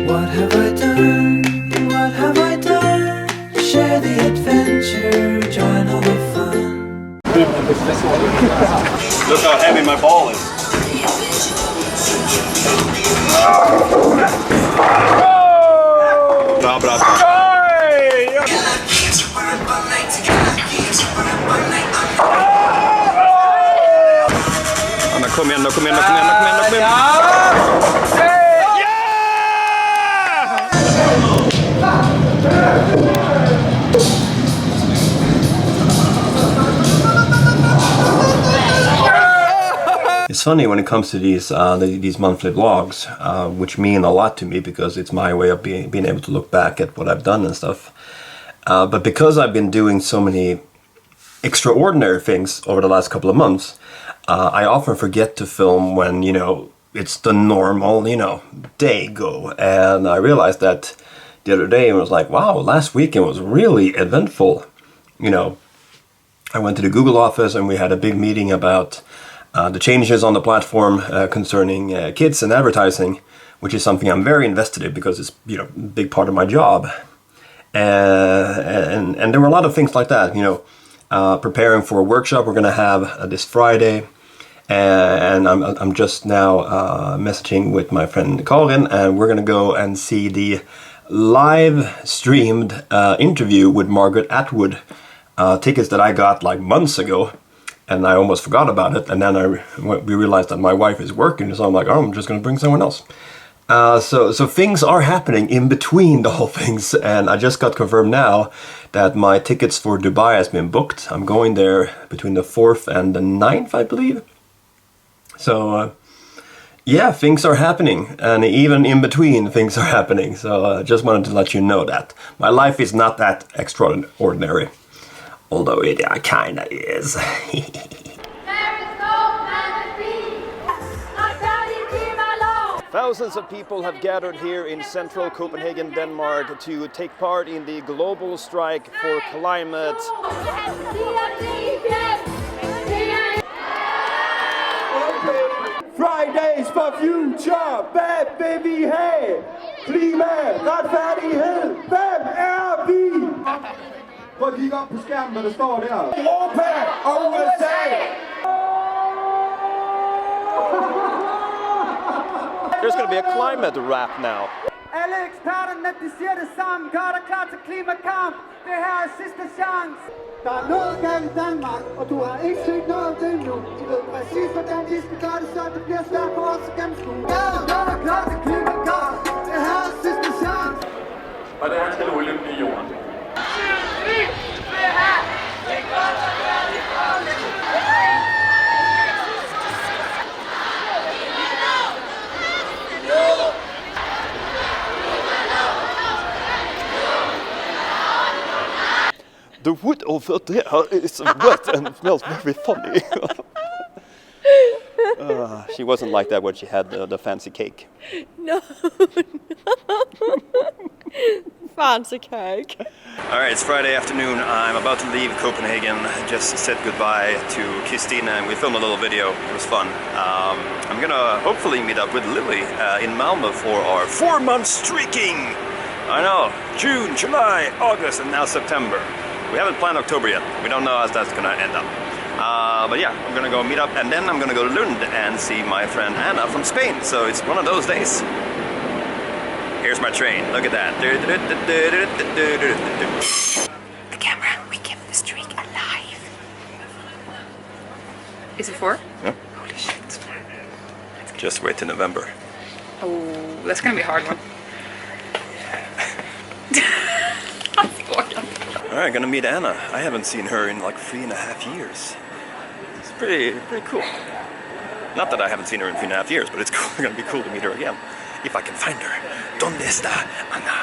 What have I done? What have I done? Share the adventure, join all the fun. Look how heavy my ball is. Bra, bra, bra. Kom igen då, kom igen då, kom igen då, kom igen då, kom igen då! It's funny when it comes to these monthly vlogs, which mean a lot to me because it's my way of being able to look back at what I've done and stuff. But because I've been doing so many extraordinary things over the last couple of months, I often forget to film when, you know, it's the normal, you know, day go. And I realized that the other day and was like, wow, last weekend was really eventful. You know, I went to the Google office and we had a big meeting about the changes on the platform concerning kids and advertising, which is something I'm very invested in because it's, you know, a big part of my job. And there were a lot of things like that, you know, preparing for a workshop we're going to have this Friday. And I'm just now messaging with my friend Karin, and we're gonna go and see the live streamed interview with Margaret Atwood. Tickets that I got like months ago, and I almost forgot about it. And then we realized that my wife is working, so I'm like, oh, I'm just gonna bring someone else. So things are happening in between the whole things, and I just got confirmed now that my tickets for Dubai has been booked. I'm going there between the 4th and the 9th, I believe. So, yeah, things are happening, and even in between things are happening, so I just wanted to let you know that. My life is not that extraordinary, although it kinda is. Thousands of people have gathered here in central Copenhagen, Denmark to take part in the global strike for climate. Fridays for future, hvad vil vi have? Klima, retfærdighed, hvem er vi? Prøv at kigge op på skærmen, hvad der står der. Europa og USA! There's gonna be a climate rap now. Alle eksperterne, de siger det samme. Gør dig klar til klimakamp. Det her er sidste chance. Der er noget galt i Danmark, og du har ikke set noget af det endnu. De ved præcis, hvordan de skal gøre det, så det bliver svært for os at gennemskue. Gør dig klar til klimakamp. Det her er sidste chance. Og det her skal olien blive jorden. The wood over there is wet and smells very funny. She wasn't like that when she had the fancy cake. No. Fancy cake. Alright, it's Friday afternoon. I'm about to leave Copenhagen. Just said goodbye to Christina and we filmed a little video. It was fun. I'm gonna hopefully meet up with Lily in Malmö for our 4-month streaking. I know, June, July, August, and now September. We haven't planned October yet. We don't know how that's gonna end up. But yeah, I'm gonna go meet up and then I'm gonna go to Lund and see my friend Anna from Spain. So it's one of those days. Here's my train. Look at that. The camera, we kept the streak alive. Is it 4? Yeah. Holy shit. Just wait till November. Oh, that's gonna be a hard one. Alright, gonna meet Anna. I haven't seen her in like 3.5 years. It's pretty cool. Not that I haven't seen her in 3.5 years, but it's gonna be cool to meet her again. If I can find her. ¿Dónde está Anna?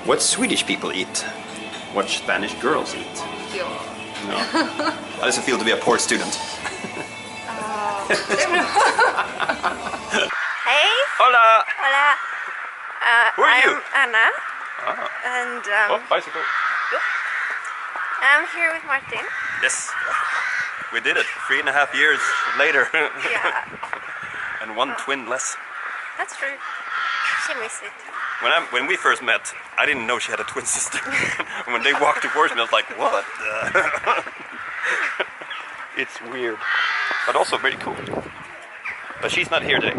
What Swedish people eat? What Spanish girls eat? Yo. No. How does it feel to be a poor student? Hey. Hola! Hola. Who are you? I'm Anna. Ah. And Oh, bicycle. I'm here with Martin. Yes. We did it. 3.5 years later. Yeah. And one twin less. That's true. She missed it. When we first met, I didn't know she had a twin sister. When they walked towards me, I was like, what? It's weird, but also very cool. But she's not here today.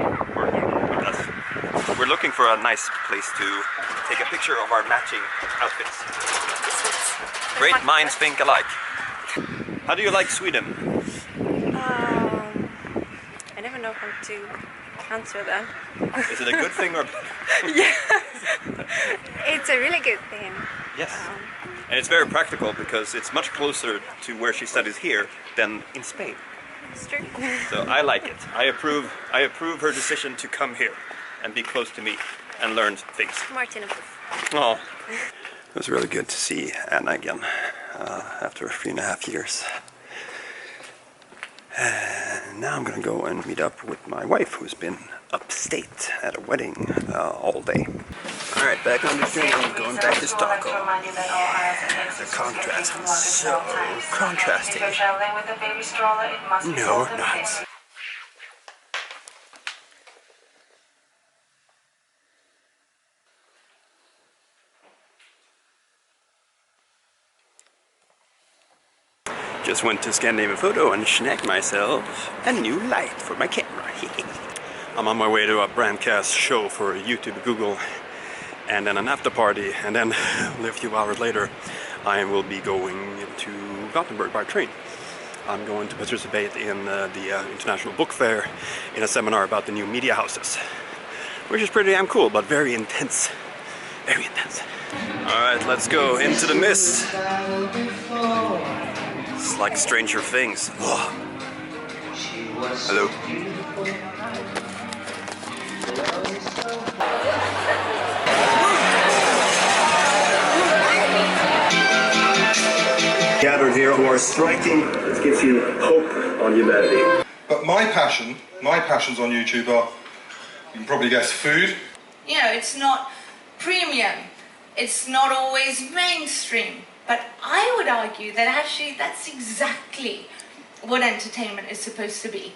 We're looking for a nice place to take a picture of our matching outfits. Great minds think alike. How do you like Sweden? I never know how to answer that. Is it a good thing or? Yes, it's a really good thing. Yes, and it's very practical because it's much closer to where she studies here than in Spain. It's true. So I like it. I approve her decision to come here and be close to me and learn things. Martin. Oh, it was really good to see Anna again after 3.5 years. Now I'm gonna go and meet up with my wife, who's been upstate at a wedding all day. All right, back on the train, going back to Stockholm. The contrast is so contrasting. No, not. Just went to Scandinavian Photo and snagged myself a new light for my camera. I'm on my way to a broadcast show for YouTube, Google, and then an after party, and then a few hours later I will be going to Gothenburg by train. I'm going to participate in the International Book Fair in a seminar about the new media houses, which is pretty damn cool, but very intense. Very intense. Alright, let's go into the mist. It's like Stranger Things. Oh. Hello. Gathered here who are striking. It gives you hope on humanity. But my passions on YouTube are, you can probably guess, food. You know, it's not premium. It's not always mainstream. But I would argue that actually that's exactly what entertainment is supposed to be.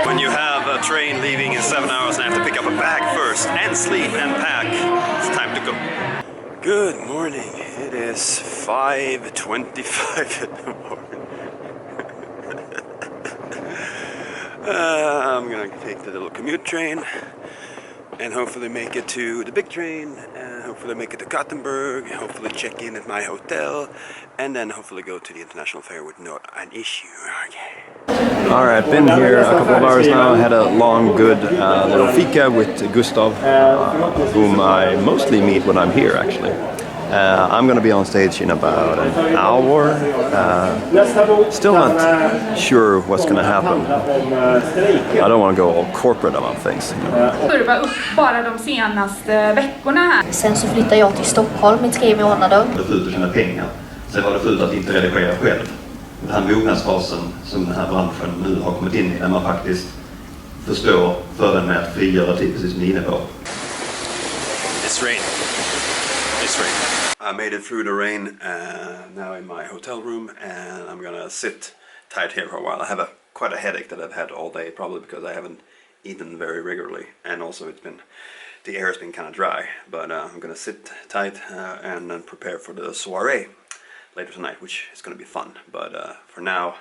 When you have a train leaving in 7 hours and have to pick up a bag first and sleep and pack, it's time to go. Good morning. It is 5:25 in the morning. I'm gonna take the little commute train and hopefully make it to the big train, and hopefully make it to Gothenburg, hopefully check in at my hotel, and then hopefully go to the international fair with not an issue. Okay. Alright, been here a couple of hours now. Had a long, good little fika with Gustav, whom I mostly meet when I'm here actually. I'm gonna be on stage in about an hour. Still not sure what's gonna happen. I don't want to go all corporate about things. Kurva upp bara de senaste veckorna här. Sen så flyttade jag till Stockholm i 3 månader. Det var fult att tjäna pengar. Sen var det fult att inte redigera själv. Den här mognadsfasen som den här branschen nu har kommit in i, där man faktiskt förstår fördelen med att frigöra tid, precis som ni är inne på. It's rain. It's rain. I made it through the rain now in my hotel room, and I'm gonna sit tight here for a while. I have quite a headache that I've had all day, probably because I haven't eaten very regularly, and also the air has been kind of dry. But I'm gonna sit tight and then prepare for the soiree later tonight, which is gonna be fun. But for now,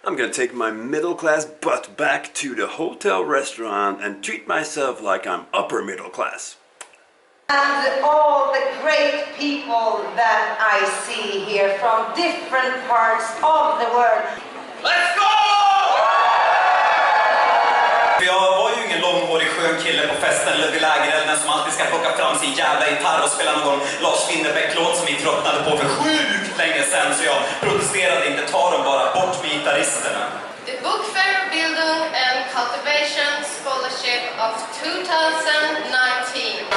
I'm gonna take my middle class butt back to the hotel restaurant and treat myself like I'm upper middle class. And all the great people that I see here from different parts of the world. Let's go! Jag var ju ingen långhårig skön kille på festen eller vid lägerelden som alltid ska plocka fram sin jävla gitarr och spela någon Lars Winnerbäck-låt som vi tröttnade på för sjukt länge sedan, så jag protesterade inte, ta dem bara, bort med gitarristerna. The Book Fair Building and Cultivation Scholarship of 2019.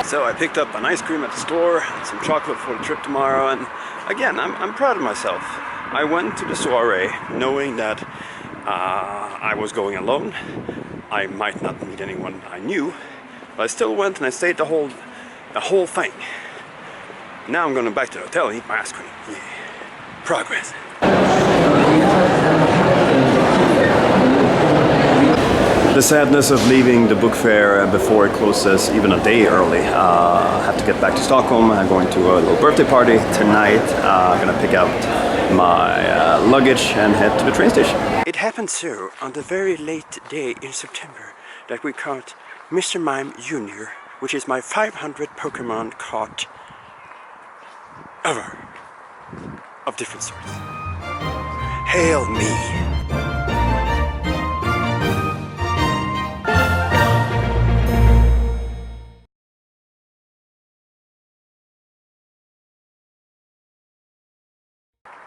So I picked up an ice cream at the store, some chocolate for the trip tomorrow, and again, I'm proud of myself. I went to the soiree knowing that I was going alone. I might not meet anyone I knew, but I still went and I stayed the whole thing. Now I'm going back to the hotel and eat my ice cream. Yeah. Progress. The sadness of leaving the book fair before it closes even a day early. I have to get back to Stockholm. I'm going to a little birthday party tonight. I'm gonna pick up my luggage and head to the train station. It happened so on the very late day in September that we caught Mr. Mime Jr., which is my 500 Pokemon caught ever of different sorts. Hail me!